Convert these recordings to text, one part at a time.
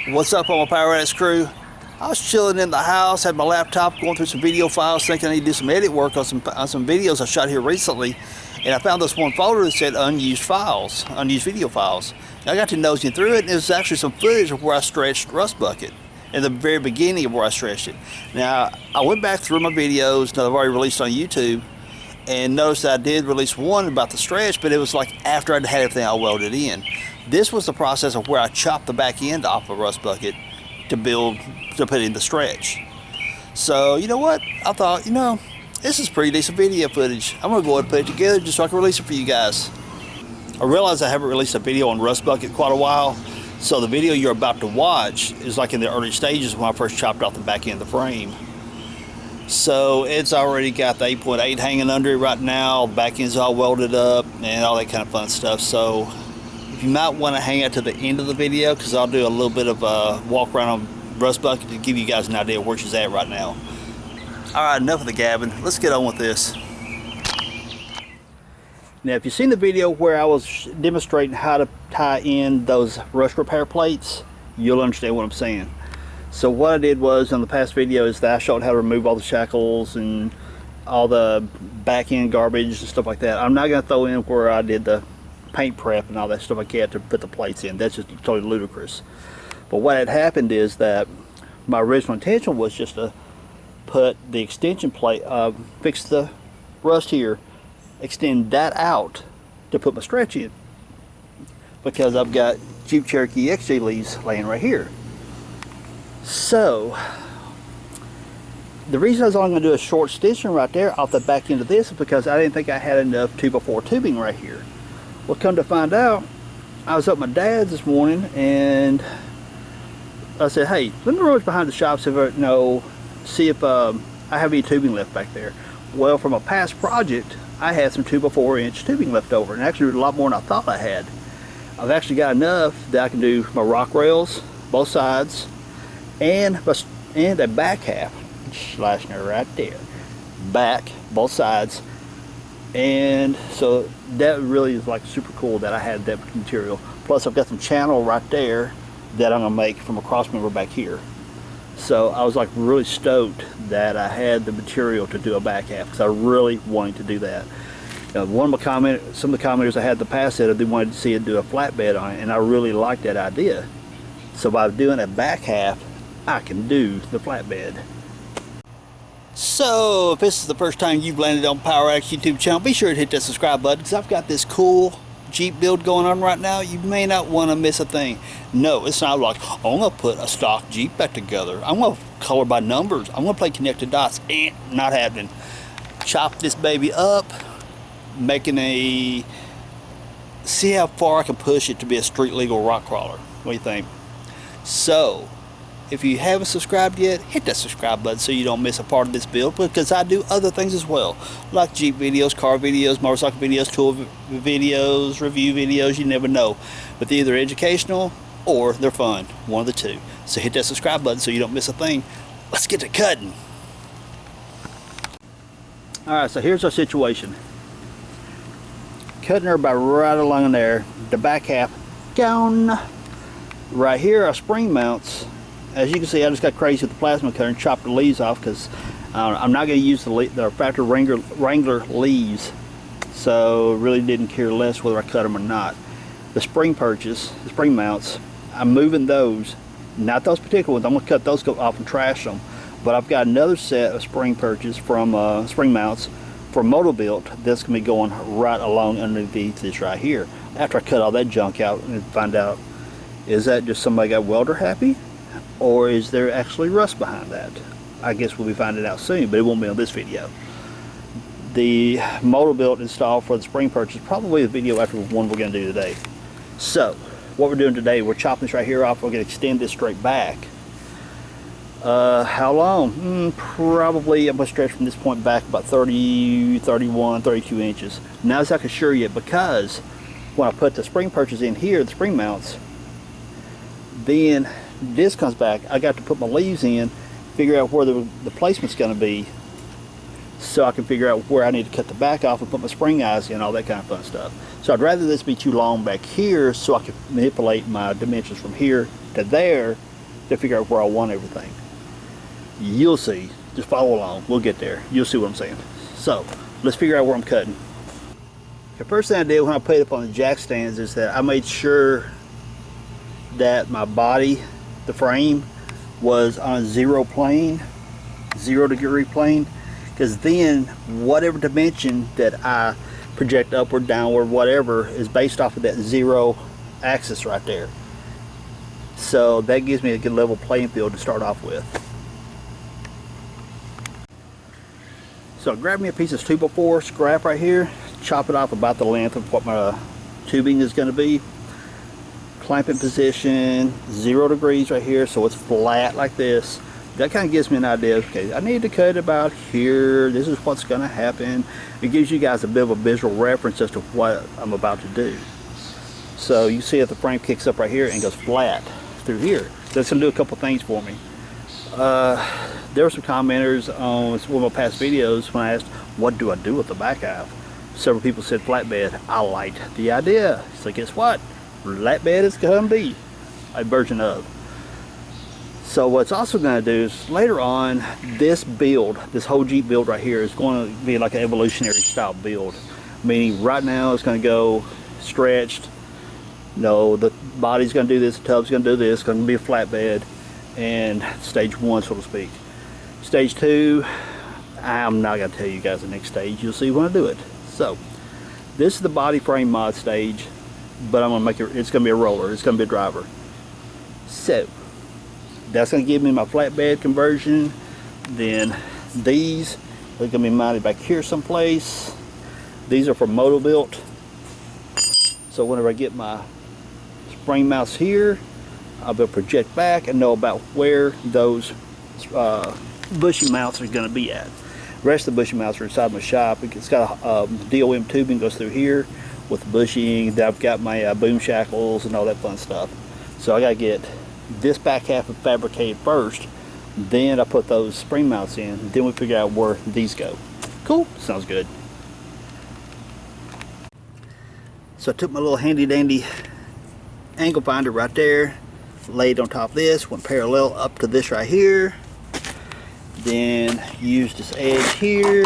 What's up, on my Power Addicts crew? I was chilling in the house, had my laptop going through some video files, thinking I need to do some edit work on some videos I shot here recently, and I found this one folder that said unused files, unused video files. And I got to nosing through it, and it was actually some footage of where I stretched Rust Bucket, in the very beginning of where I stretched it. Now, I went back through my videos that I've already released on YouTube, and noticed that I did release one about the stretch, but it was like after I'd had everything all welded in. This was the process of where I chopped the back end off of Rust Bucket to put in the stretch. So, you know what? I thought, this is pretty decent video footage. I'm gonna go ahead and put it together just so I can release it for you guys. I realize I haven't released a video on Rust Bucket quite a while, so the video you're about to watch is like in the early stages when I first chopped off the back end of the frame. So it's already got the 8.8 hanging under it right now. The back end's all welded up and all that kind of fun stuff. So you might want to hang out to the end of the video, because I'll do a little bit of a walk around on Rust Bucket to give you guys an idea of where she's at right now. Alright, enough of the gabbing. Let's get on with this. Now, if you've seen the video where I was demonstrating how to tie in those rust repair plates, you'll understand what I'm saying. So what I did was, on the past video, is that I showed how to remove all the shackles and all the back end garbage and stuff like that. I'm not going to throw in where I did the paint prep and all that stuff like that to put the plates in. That's just totally ludicrous. But what had happened is that my original intention was just to put the extension plate, fix the rust here, extend that out to put my stretch in, because I've got Jeep Cherokee XJ leaves laying right here. So the reason I was only going to do a short extension right there off the back end of this is because I didn't think I had enough 2x4 tubing right here. Well, come to find out, I was up at my dad's this morning, and I said, hey, let me rummage behind the shop, see if I have any tubing left back there. Well, from a past project, I had some 2x4 inch tubing left over, and actually a lot more than I thought I had. I've actually got enough that I can do my rock rails, both sides, and the back half, slashing her right there, back, both sides. And so that really is like super cool that I had that material. Plus I've got some channel right there that I'm gonna make from a cross member back here. So I was like really stoked that I had the material to do a back half, because I really wanted to do that. Some of the commenters I had in the past said they wanted to see it do a flatbed on it, and I really liked that idea. So by doing a back half, I can do the flatbed. So if this is the first time you've landed on Power Addicts YouTube channel, be sure to hit that subscribe button, because I've got this cool Jeep build going on right now. You may not want to miss a thing. No, it's not like, oh, I'm going to put a stock Jeep back together. I'm going to color by numbers. I'm going to play connected dots. Not happening. Chop this baby up, see how far I can push it to be a street legal rock crawler. What do you think? So if you haven't subscribed yet, hit that subscribe button so you don't miss a part of this build, because I do other things as well, like Jeep videos, car videos, motorcycle videos, tool videos, review videos. You never know, but they're either educational or they're fun, one of the two. So hit that subscribe button so you don't miss a thing. Let's get to cutting. Alright, so here's our situation. Cutting her by right along there, the back half gone. Right here are spring mounts. As you can see, I just got crazy with the plasma cutter and chopped the leaves off, because I'm not going to use the factory Wrangler leaves, so really didn't care less whether I cut them or not. The spring mounts, I'm moving those, not those particular ones. I'm going to cut those off and trash them, but I've got another set of spring mounts for Moto-Built that's going to be going right along underneath this right here. After I cut all that junk out and find out, is that just somebody got welder happy, or is there actually rust behind that? I guess we'll be finding out soon, but it won't be on this video. The Moto-Built install for the spring purchase, probably the video after one we're going to do today. So what we're doing today, we're chopping this right here off. We're going to extend this straight back. How long? Probably I'm going to stretch from this point back about 30, 31, 32 inches. Now, as I can assure you, because when I put the spring purchase in here, the spring mounts, then this comes back, I got to put my leaves in, figure out where the placement's going to be, so I can figure out where I need to cut the back off and put my spring eyes in, all that kind of fun stuff. So I'd rather this be too long back here so I can manipulate my dimensions from here to there to figure out where I want everything. You'll see. Just follow along. We'll get there. You'll see what I'm saying. So let's figure out where I'm cutting. The first thing I did when I put it up on the jack stands is that I made sure that my body, the frame, was on a 0 plane, 0 degree plane, because then whatever dimension that I project upward, downward, whatever, is based off of that 0 axis right there. So that gives me a good level playing field to start off with. So grab me a piece of 2x4 scrap right here, chop it off about the length of what my tubing is going to be. Clamp in position, 0 degrees right here, so it's flat like this. That kind of gives me an idea. Okay, I need to cut about here. This is what's going to happen. It gives you guys a bit of a visual reference as to what I'm about to do. So you see if the frame kicks up right here and goes flat through here. That's going to do a couple things for me. There were some commenters on one of my past videos when I asked, what do I do with the back half? Several people said flatbed. I liked the idea. So guess what? Flatbed is going to be a version of. So what's also going to do is later on, this build, this whole Jeep build right here is going to be like an evolutionary style build. Meaning right now it's going to go stretched. No, the body's going to do this, the tub's going to do this, it's going to be a flatbed, and stage 1, so to speak. Stage 2, I'm not going to tell you guys the next stage. You'll see when I do it. So this is the body frame mod stage, but I'm going to make it, it's going to be a roller, it's going to be a driver. So that's going to give me my flatbed conversion. Then these are going to be mounted back here someplace. These are for moto built. So whenever I get my spring mounts here, I'll be able to project back and know about where those bushing mounts are going to be at. The rest of the bushing mounts are inside my shop. It's got a DOM tubing goes through here with the bushing. I've got my boom shackles and all that fun stuff. So I got to get this back half fabricated first, then I put those spring mounts in, then we figure out where these go. Cool, sounds good. So I took my little handy dandy angle finder right there, laid on top of this, went parallel up to this right here, then used this edge here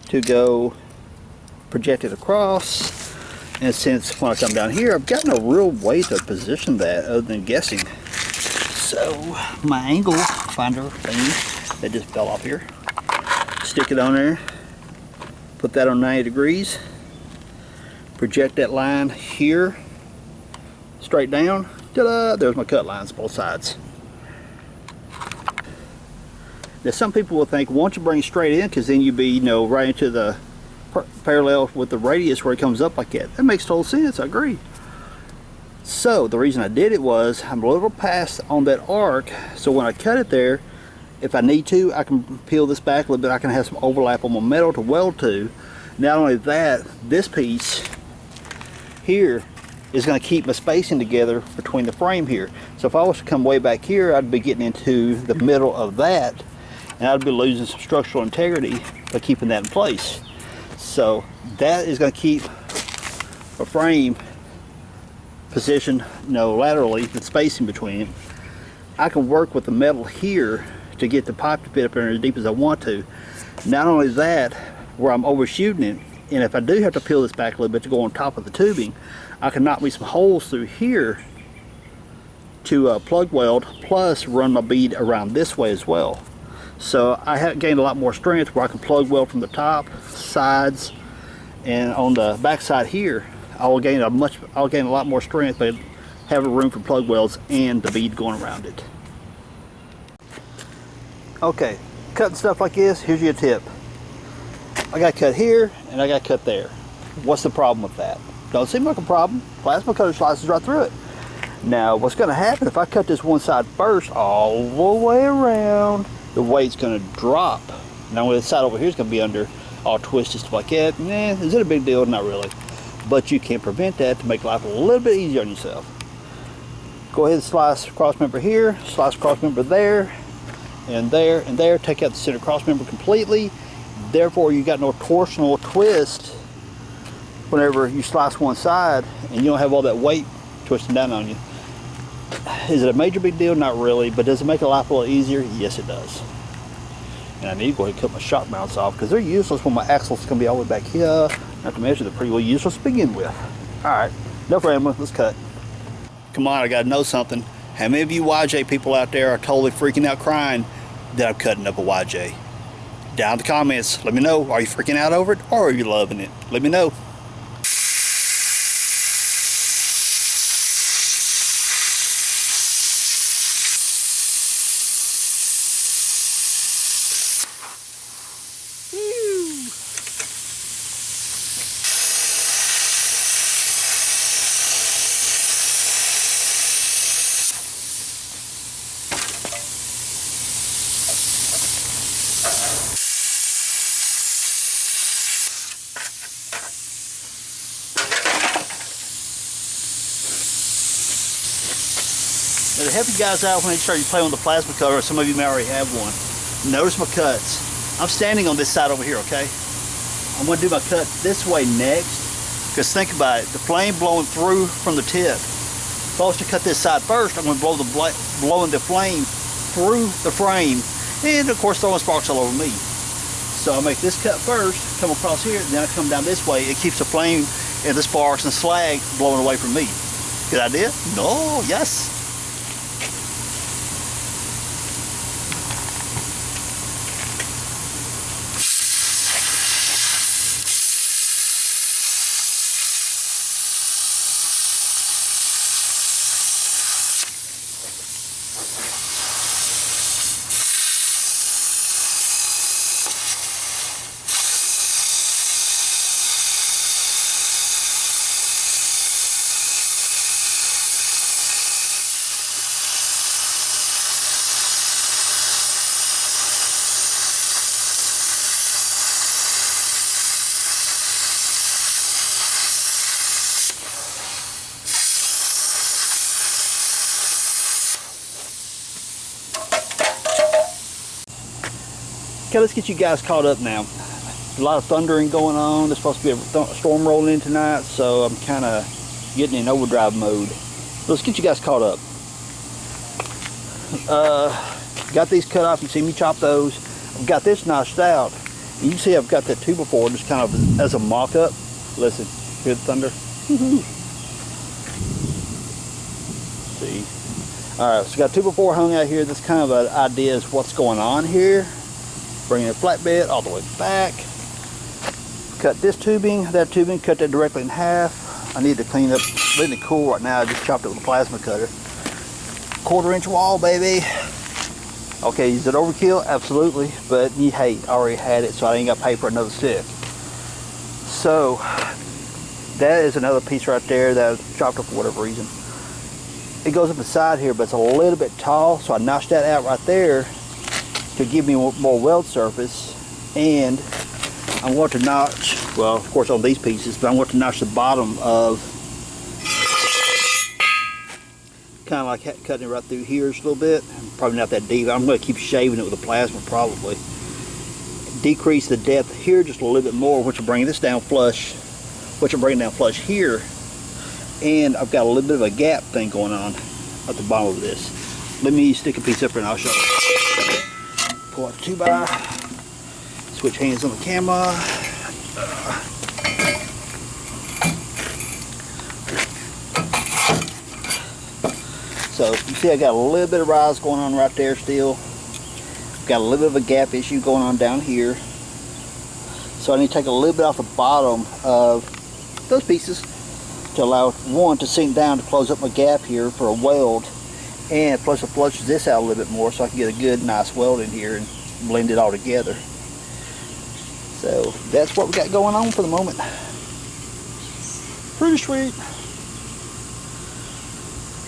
to go project it across. And since when I come down here, I've got no real way to position that other than guessing. So my angle finder thing that just fell off here, stick it on there, put that on 90 degrees, project that line here, straight down, ta-da, there's my cut lines both sides. Now some people will think, why don't you bring it straight in, because then you'd be, you know, right into the parallel with the radius where it comes up like that. That makes total sense, I agree. So the reason I did it was I'm a little past on that arc, so when I cut it there, if I need to, I can peel this back a little bit. I can have some overlap on my metal to weld to. Not only that, this piece here is going to keep my spacing together between the frame here. So if I was to come way back here, I'd be getting into the middle of that, and I'd be losing some structural integrity by keeping that in place. So that is going to keep a frame positioned, you know, laterally, the spacing between it. I can work with the metal here to get the pipe to fit up there as deep as I want to. Not only that, where I'm overshooting it, and if I do have to peel this back a little bit to go on top of the tubing, I can knock me some holes through here to plug weld, plus run my bead around this way as well. So I have gained a lot more strength where I can plug weld from the top, sides, and on the back side here, I'll gain a lot more strength, but have a room for plug welds and the bead going around it. Okay, cutting stuff like this, here's your tip. I got cut here and I got cut there. What's the problem with that? Don't seem like a problem. Plasma cutter slices right through it. Now, what's going to happen if I cut this one side first all the way around? The weight's going to drop. Now, this side over here is going to be under all twisted stuff like that. Nah, is it a big deal? Not really. But you can prevent that to make life a little bit easier on yourself. Go ahead and slice cross member here, slice cross member there, and there, and there. Take out the center cross member completely. Therefore, you got no torsional twist whenever you slice one side, and you don't have all that weight twisting down on you. Is it a major big deal? Not really, but does it make life a little easier? Yes, it does. And I need to go ahead and cut my shock mounts off because they're useless when my axle's going to be all the way back here. Not to mention they're pretty well useless to begin with. All right, enough rambling, let's cut. Come on, I got to know something. How many of you YJ people out there are totally freaking out crying that I'm cutting up a YJ? Down in the comments, let me know. Are you freaking out over it or are you loving it? Let me know. Now, to help you guys out when you start playing with the plasma cutter, some of you may already have one. Notice my cuts. I'm standing on this side over here, okay? I'm going to do my cut this way next, because think about it, the flame blowing through from the tip. If I was to cut this side first, I'm going to blowing the flame through the frame, and of course throwing sparks all over me. So I make this cut first, come across here, and then I come down this way. It keeps the flame and the sparks and slag blowing away from me. Good idea? No, yes. Okay, let's get you guys caught up now. A lot of thundering going on. There's supposed to be a storm rolling in tonight, so I'm kind of getting in overdrive mode. Let's get you guys caught up. Got these cut off. You see me chop those. I've got this notched out. You can see I've got that 2x4 just kind of as a mock-up. Listen, hear the thunder? See? All right, so got 2x4 hung out here. That's kind of an idea is what's going on here. Bringing a flatbed all the way back. Cut this tubing, that tubing, cut that directly in half. I need to clean up, letting it cool right now. I just chopped it with a plasma cutter. 1/4-inch wall, baby. Okay, is it overkill? Absolutely, but hey, I already had it, so I ain't got to pay for another stick. So, that is another piece right there that I chopped up for whatever reason. It goes up the side here, but it's a little bit tall, so I notched that out right there to give me more weld surface. And I'm going to notch, well, of course on these pieces, but I'm going to notch the bottom of, kind of like cutting it right through here just a little bit. Probably not that deep. I'm going to keep shaving it with a plasma probably. Decrease the depth here just a little bit more, which will bring this down flush, which will bring it down flush here. And I've got a little bit of a gap thing going on at the bottom of this. Let me stick a piece up here and I'll show you. Pull out the 2x, switch hands on the camera. So you see I got a little bit of rise going on right there still. Got a little bit of a gap issue going on down here. So I need to take a little bit off the bottom of those pieces to allow one to sink down to close up my gap here for a weld. And plus it flushes this out a little bit more so I can get a good nice weld in here and blend it all together. So that's what we got going on for the moment. Pretty sweet.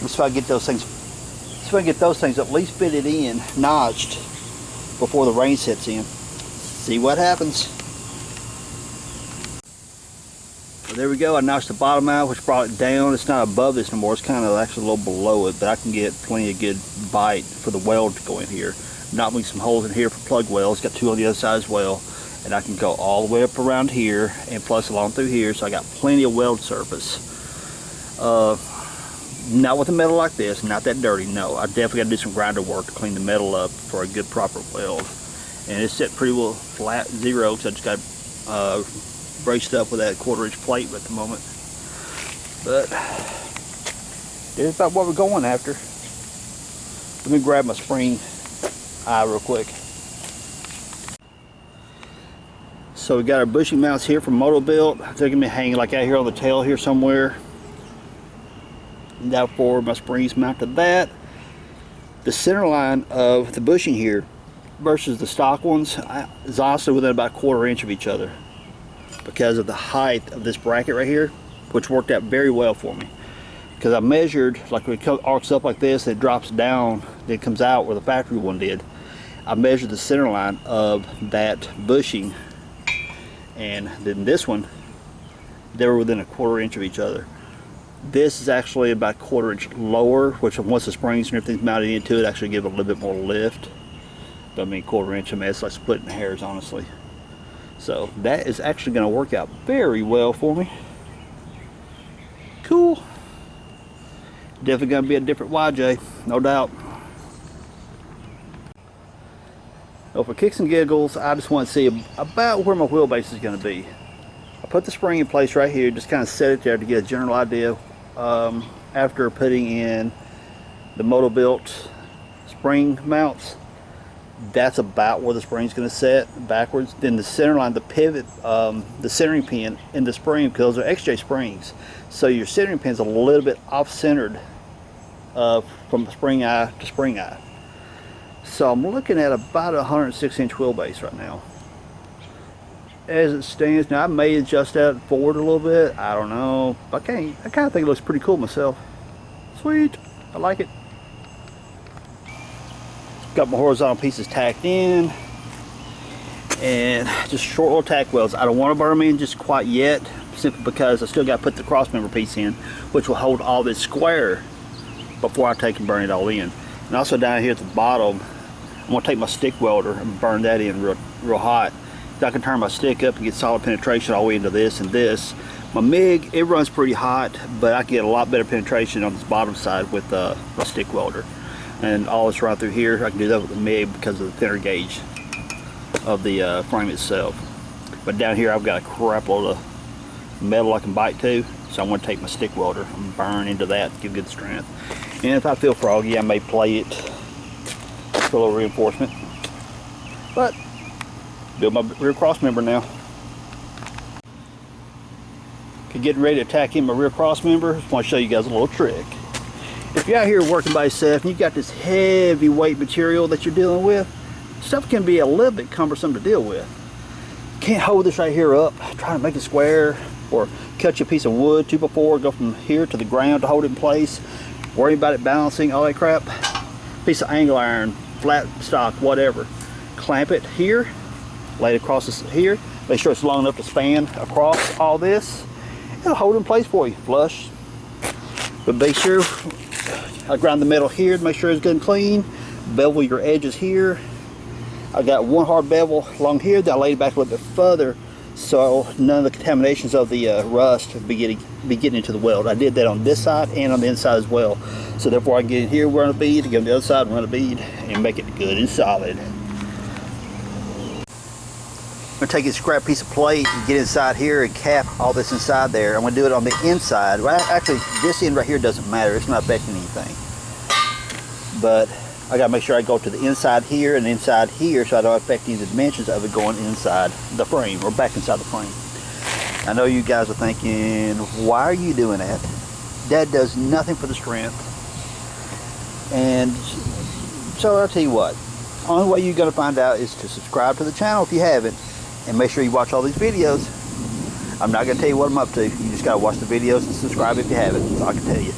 Let's try to get those things, at least fitted in, notched before the rain sets in. See what happens. So there we go. I notched the bottom out, which brought it down. It's not above this no more. It's kind of actually a little below it, but I can get plenty of good bite for the weld to go in here. Knock me some holes in here for plug welds. Got 2 on the other side as well. And I can go all the way up around here and plus along through here. So I got plenty of weld surface. Not with a metal like this, not that dirty, no. I definitely got to do some grinder work to clean the metal up for a good proper weld. And it's set pretty well flat, zero, because I just got braced up with that 1/4 inch plate at the moment. But here's about what we're going after. Let me grab my spring eye real quick. So we got our bushing mounts here from Moto-Built. They're gonna be hanging like out here on the tail here somewhere. Now for my springs mount to that. The center line of the bushing here versus the stock ones is also within about 1/4 inch of each other because of the height of this bracket right here, which worked out very well for me. Because I measured, like when it arcs up like this, it drops down, then it comes out where the factory one did. I measured the center line of that bushing, and then this one, they were within a 1/4 inch of each other. This is actually about 1/4 inch lower, which once the springs and everything's mounted into it, actually give it a little bit more lift. But I mean 1/4 inch, I mean it's like splitting hairs, honestly. So that is actually going to work out very well for me. Cool. Definitely going to be a different YJ, no doubt. Well, for kicks and giggles, I just want to see about where my wheelbase is going to be. I put the spring in place right here, just kind of set it there to get a general idea. After putting in the Moto-Built spring mounts, that's about where the spring's going to set backwards. Then the center line, the pivot, the centering pin in the spring, because those are XJ springs, so your centering pin's a little bit off-centered from spring eye to spring eye. So I'm looking at about a 106 inch wheelbase right now as it stands. Now I may adjust that forward a little bit, I don't know. I kind of think it looks pretty cool myself. Sweet, I like it. Got my horizontal pieces tacked in, and just short little tack welds. I don't want to burn them in just quite yet, simply because I still got to put the cross member piece in, which will hold all this square before I take and burn it all in. And also down here at the bottom, I'm going to take my stick welder and burn that in real hot. So I can turn my stick up and get solid penetration all the way into this and this. My MIG, it runs pretty hot, but I can get a lot better penetration on this bottom side with my stick welder. And all this right through here, I can do that with the MIG because of the thinner gauge of the frame itself. But down here I've got a crap load of metal I can bite to, so I'm going to take my stick welder and burn into that to give good strength. And if I feel froggy, I may play it for a little reinforcement. But build my rear cross member now. Okay, getting ready to tack in my rear cross member. Just want to show you guys a little trick. If you're out here working by yourself and you've got this heavy weight material that you're dealing with, stuff can be a little bit cumbersome to deal with. You can't hold this right here up, try to make it square, or cut you a piece of wood 2x4, go from here to the ground to hold it in place, worry about it balancing, all that crap. Piece of angle iron, flat stock, whatever. Clamp it here, lay it across this here, make sure it's long enough to span across all this. It'll hold in place for you, flush. But be sure, I grind the metal here to make sure it's good and clean. Bevel your edges here. I got one hard bevel along here that I laid back a little bit further so none of the contaminations of the rust be getting into the weld. I did that on this side and on the inside as well. So therefore I can get in here, run a bead, get on the other side, run a bead, and make it good and solid. I'm going to take a scrap piece of plate and get inside here and cap all this inside there. I'm going to do it on the inside. Well, actually, this end right here doesn't matter. It's not affecting anything. But I got to make sure I go to the inside here and inside here so I don't affect any of the dimensions of it going inside the frame or back inside the frame. I know you guys are thinking, why are you doing that? That does nothing for the strength. And so I'll tell you what. The only way you're going to find out is to subscribe to the channel if you haven't. And make sure you watch all these videos. I'm not going to tell you what I'm up to. You just got to watch the videos and subscribe if you haven't. So I can tell you.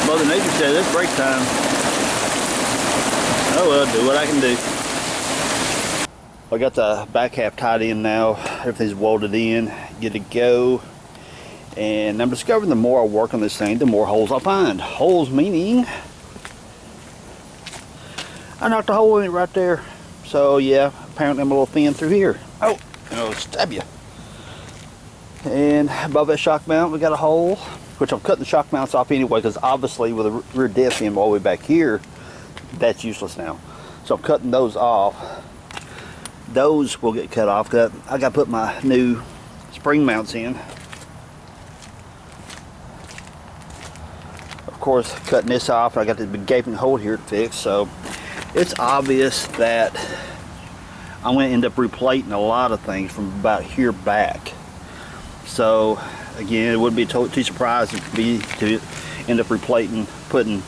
Mother Nature said it's break time. Oh well, do what I can do. I got the back half tied in now. Everything's welded in, good to go. And I'm discovering the more I work on this thing, the more holes I find. Holes meaning I knocked a hole in it right there. So yeah, apparently I'm a little thin through here. Oh, it'll stab you. And above that shock mount, we got a hole, which I'm cutting the shock mounts off anyway, because obviously with the rear diff being all the way back here, that's useless now. So I'm cutting those off. Those will get cut off, because I got to put my new spring mounts in. Of course, cutting this off, I got this big gaping hole here to fix, so it's obvious that I'm going to end up replating a lot of things from about here back. So again, it wouldn't be too surprising for me to end up replating, putting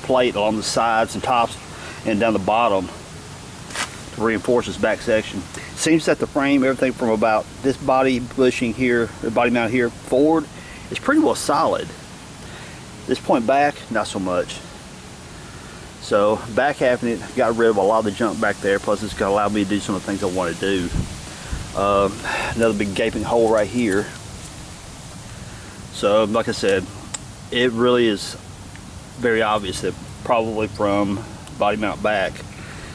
plate along the sides and tops and down the bottom to reinforce this back section. Seems that the frame, everything from about this body bushing here, the body mount here forward, is pretty well solid. This point back, not so much. So back half of it, got rid of a lot of the junk back there, plus it's going to allow me to do some of the things I want to do. Another big gaping hole right here. So like I said, it really is very obvious that probably from body mount back,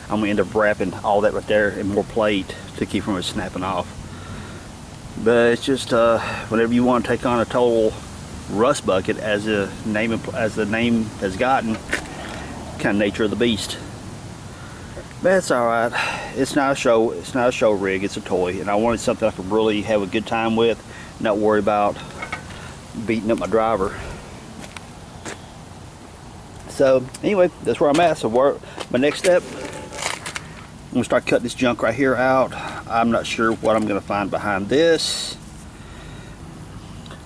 I'm going to end up wrapping all that right there in more plate to keep from it snapping off. But it's just whenever you want to take on a total rust bucket, as the name has gotten, kind of nature of the beast. But it's all right. It's not a show. It's not a show rig. It's a toy, and I wanted something I could really have a good time with, not worry about beating up my driver. So anyway, that's where I'm at. So my next step, I'm gonna start cutting this junk right here out. I'm not sure what I'm gonna find behind this.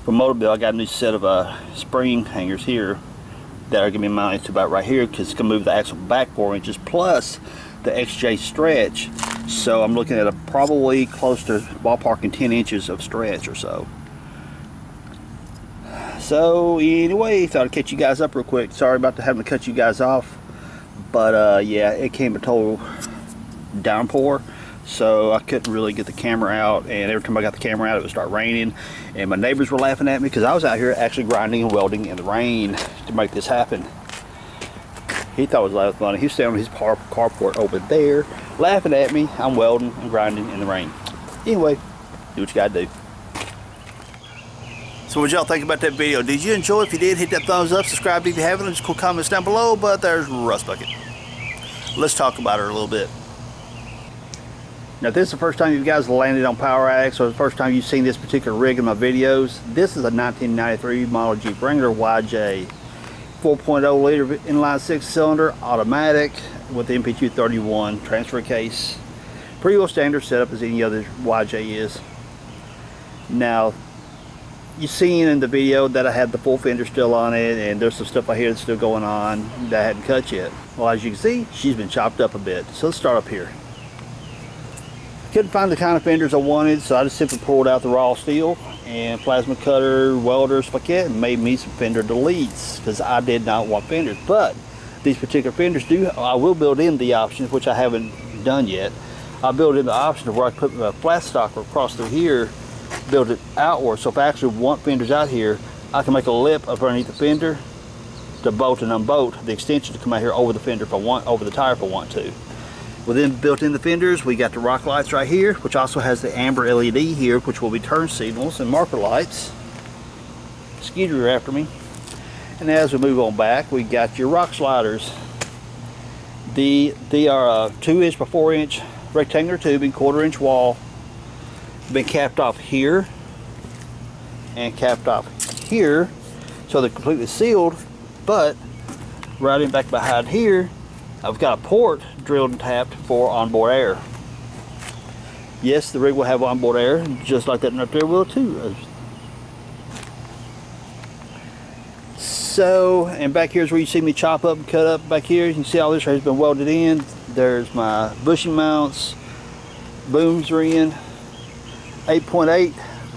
For Motorbill, I got a new set of spring hangers here that are going to be mounted to about right here, because it's going to move the axle back 4 inches plus the XJ stretch. So I'm looking at probably close to ballparking 10 inches of stretch or so. So anyway, thought I'd catch you guys up real quick. Sorry about having to cut you guys off, but yeah, it came a total downpour. So I couldn't really get the camera out, and every time I got the camera out it would start raining, and my neighbors were laughing at me because I was out here actually grinding and welding in the rain to make this happen. He thought it was a lot of fun. He was standing on his carport over there laughing at me. I'm welding and grinding in the rain. Anyway, do what you gotta do. So what y'all think about that video? Did you enjoy it? If you did, hit that thumbs up, subscribe if you haven't, and just cool comments down below. But there's Rust Bucket. Let's talk about her a little bit. Now, if this is the first time you guys landed on Power Addicts, or the first time you've seen this particular rig in my videos, this is a 1993 model Jeep Wrangler YJ. 4.0 liter inline 6-cylinder automatic with the MP231 transfer case. Pretty well standard setup as any other YJ is. Now, you've seen in the video that I had the full fender still on it, and there's some stuff I hear that's still going on that I hadn't cut yet. Well, as you can see, she's been chopped up a bit. So let's start up here. Couldn't find the kind of fenders I wanted, so I just simply pulled out the raw steel and plasma cutter, welder, stuff like that, and made me some fender deletes, because I did not want fenders. But these particular fenders I will build in the option, which I haven't done yet. I'll build in the option of where I put a flat stock across through here, build it outward, so if I actually want fenders out here, I can make a lip up underneath the fender to bolt and unbolt the extension to come out here over the fender if I want, over the tire if I want to. Within built in the fenders, we got the rock lights right here, which also has the amber LED here, which will be turn signals and marker lights. Skeeter after me. And as we move on back, we got your rock sliders. They are 2" by 4" rectangular tubing, 1/4" wall. Been capped off here and capped off here, so they're completely sealed. But right in back behind here, I've got a port drilled and tapped for onboard air. Yes, the rig will have onboard air, just like that one up there will too. So, and back here is where you see me chop up and cut up. Back here, you can see all this has been welded in. There's my bushing mounts, booms are in, 8.8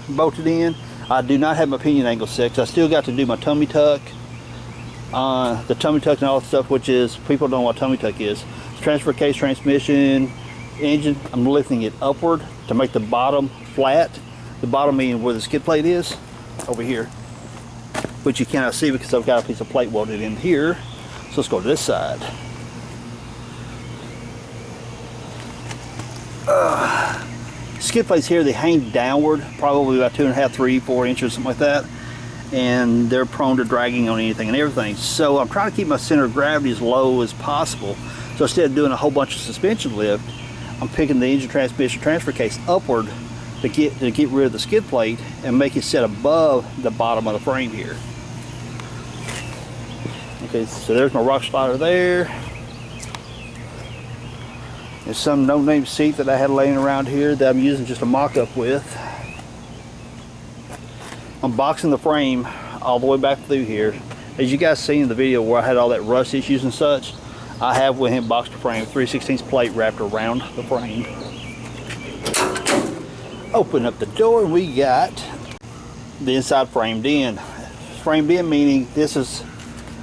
bolted in. I do not have my pinion angle set, 'cause I still got to do my tummy tuck. The tummy tuck and all that stuff, which is, people don't know what tummy tuck is. Transfer case, transmission, engine. I'm lifting it upward to make the bottom flat. The bottom meaning where the skid plate is, over here, which you cannot see because I've got a piece of plate welded in here. So let's go to this side. skid plates here, they hang downward, probably about 2.5, 3, 4 inches, something like that. And they're prone to dragging on anything and everything. So I'm trying to keep my center of gravity as low as possible. So instead of doing a whole bunch of suspension lift, I'm picking the engine transmission transfer case upward to get rid of the skid plate and make it set above the bottom of the frame here. Okay, so there's my rock slider there. There's some no-name seat that I had laying around here that I'm using just a mock-up with. I'm boxing the frame all the way back through here. As you guys seen in the video where I had all that rust issues and such, I have went ahead and boxed the frame, 3/16 plate wrapped around the frame. Open up the door and we got the inside framed in. Framed in meaning this is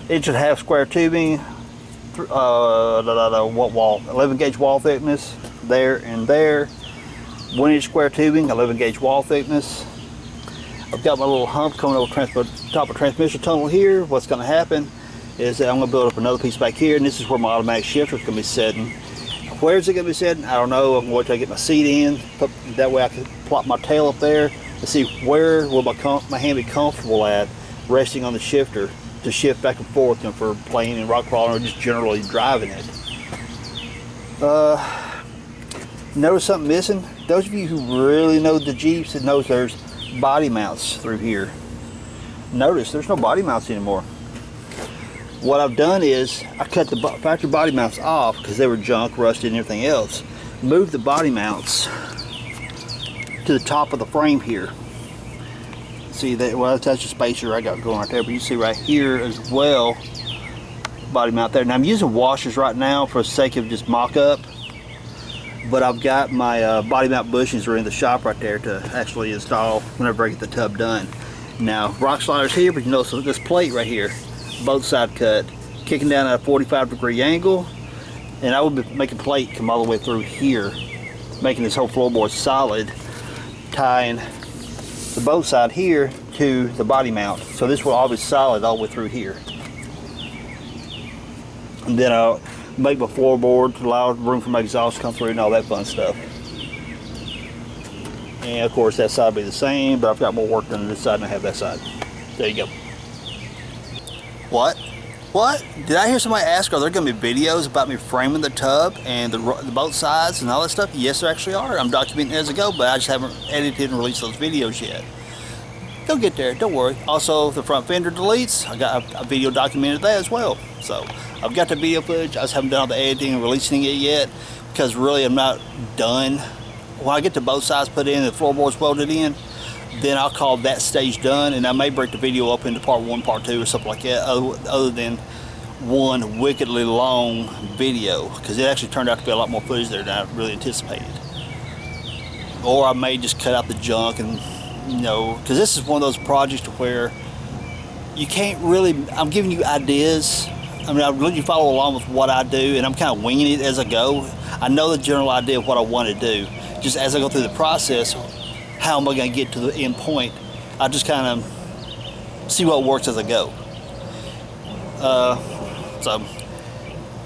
1.5-inch square tubing, what wall? 11 gauge wall thickness there and there. 1-inch square tubing, 11 gauge wall thickness. I've got my little hump coming over top of transmission tunnel here. What's going to happen is that I'm going to build up another piece back here, and this is where my automatic shifter is going to be sitting. Where is it going to be sitting? I don't know. I'm going to wait till I get my seat in. That way I can plop my tail up there and see where will my hand be comfortable at resting on the shifter to shift back and forth, you know, for playing and rock crawling or just generally driving it. Notice something missing? Those of you who really know the Jeeps and knows there's body mounts through here. Notice there's no body mounts anymore. What I've done is I cut the factory body mounts off because they were junk, rusted, and everything else. Moved the body mounts to the top of the frame here. See that? Well, that's the spacer I got going right there, but you see right here as well, body mount there. Now I'm using washers right now for the sake of just mock-up, but I've got my body mount bushings are in the shop right there to actually install whenever I get the tub done. Now rock sliders here, but you notice this plate right here, both side cut, kicking down at a 45-degree angle, and I would be making plate come all the way through here, making this whole floorboard solid, tying the both side here to the body mount. So this will all be solid all the way through here. And then I'll make my floorboard to allow room for my exhaust to come through and all that fun stuff. And of course that side will be the same, but I've got more work done on this side than I have that side. There you go. What? What? Did I hear somebody ask, are there going to be videos about me framing the tub and the both sides and all that stuff? Yes, there actually are. I'm documenting as I go, but I just haven't edited and released those videos yet. They'll get there, don't worry. Also, the front fender deletes, I got a video documented that as well. So, I've got the video footage, I just haven't done all the editing and releasing it yet, because really I'm not done. When I get to both sides put in and the floorboards welded in, then I'll call that stage done, and I may break the video up into part 1, part 2, or something like that, other than one wickedly long video, because it actually turned out to be a lot more footage there than I really anticipated. Or I may just cut out the junk, and you know, because this is one of those projects to where you can't really, I'm giving you ideas. I mean, I really follow along with what I do, and I'm kind of winging it as I go. I know the general idea of what I want to do. Just as I go through the process, how am I going to get to the end point? I just kind of see what works as I go. So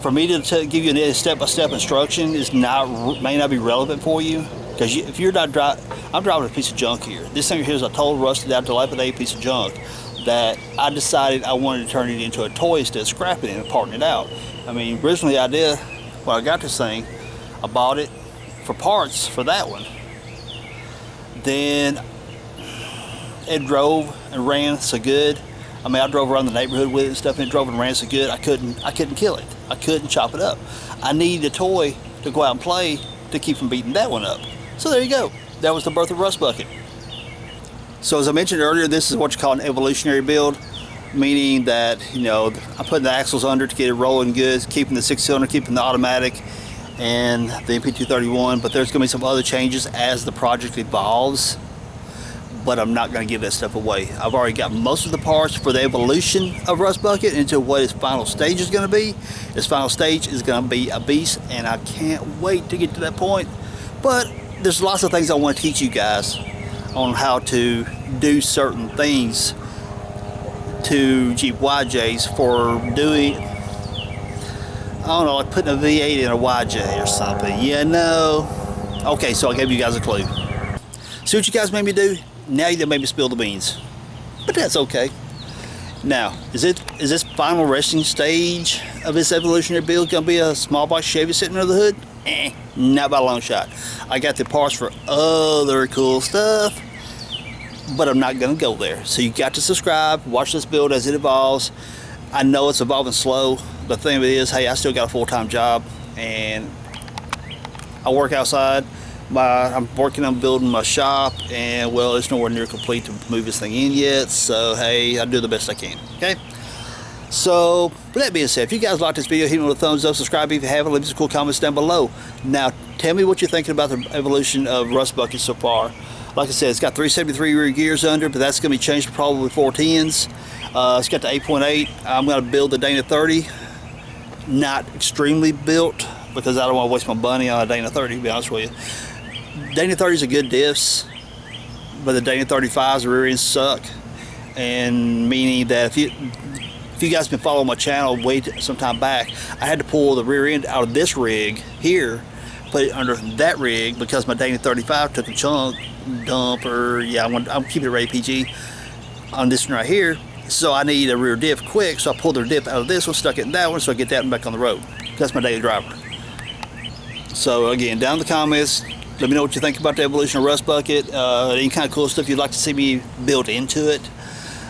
for me to give you a step-by-step instruction may not be relevant for you, because if you're not driving, I'm driving a piece of junk here. This thing here is a total rusted out, dilapidated piece of junk that I decided I wanted to turn it into a toy instead of scrapping it and parting it out. I mean, originally the idea when I got this thing, I bought it for parts for that one. Then it drove and ran so good. I mean, I drove around the neighborhood with it and stuff, and it drove and ran so good I couldn't kill it. I couldn't chop it up. I needed a toy to go out and play to keep from beating that one up. So there you go. That was the birth of Rust Bucket. So as I mentioned earlier, this is what you call an evolutionary build, meaning that, you know, I'm putting the axles under to get it rolling good, keeping the 6-cylinder, keeping the automatic, and the MP231, but there's going to be some other changes as the project evolves, but I'm not going to give that stuff away. I've already got most of the parts for the evolution of Rust Bucket into what its final stage is going to be. Its final stage is going to be a beast, and I can't wait to get to that point. But there's lots of things I want to teach you guys on how to do certain things to Jeep YJs for doing, I don't know, like putting a V8 in a YJ or something, you know. Okay, so I gave you guys a clue. See what you guys made me do? Now you done made me spill the beans. But that's okay. Now, is this final resting stage of this evolutionary build gonna be a small box Chevy sitting under the hood? Not by a long shot. I got the parts for other cool stuff, but I'm not gonna go there. So you got to subscribe, watch this build as it evolves. I know it's evolving slow. The thing of it is, hey, I still got a full-time job and I work outside. I'm working on building my shop, and well, it's nowhere near complete to move this thing in yet, so hey, I do the best I can. Okay, so with that being said, if you guys like this video, hit me with a thumbs up, subscribe if you haven't, leave some cool comments down below. Now tell me what you're thinking about the evolution of Rust Bucket so far. Like I said, it's got 373 rear gears under, but that's going to be changed to probably 410s. It's got the 8.8. I'm going to build the Dana 30, not extremely built because I don't want to waste my money on a Dana 30, to be honest with you. Dana 30s are good diffs, but the Dana 35s, the rear ends suck. And meaning that if you guys been following my channel way some time back, I had to pull the rear end out of this rig here, put it under that rig because my Dana 35 took a chunk dump, or yeah, I'm keeping it rated PG on this one right here. So I need a rear diff quick, so I pulled the diff out of this one, stuck it in that one, so I get that one back on the road. That's my daily driver. So again, down in the comments, let me know what you think about the evolution of Rust Bucket. Any kind of cool stuff you'd like to see me build into it.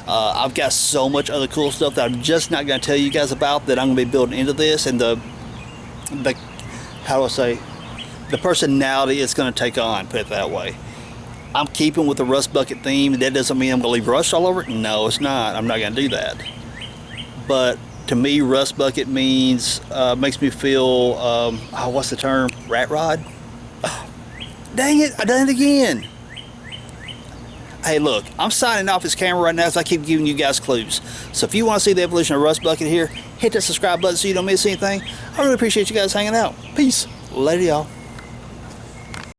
I've got so much other cool stuff that I'm just not going to tell you guys about that I'm going to be building into this, and the how do I say, the personality it's going to take on, put it that way. I'm keeping with the Rust Bucket theme. That doesn't mean I'm going to leave rust all over it. No, it's not. I'm not going to do that. But to me, Rust Bucket means, makes me feel, what's the term? Rat rod? Dang it, I done it again. Hey look, I'm signing off this camera right now as I keep giving you guys clues. So if you want to see the evolution of Rust Bucket here, hit that subscribe button so you don't miss anything. I really appreciate you guys hanging out. Peace. Later y'all.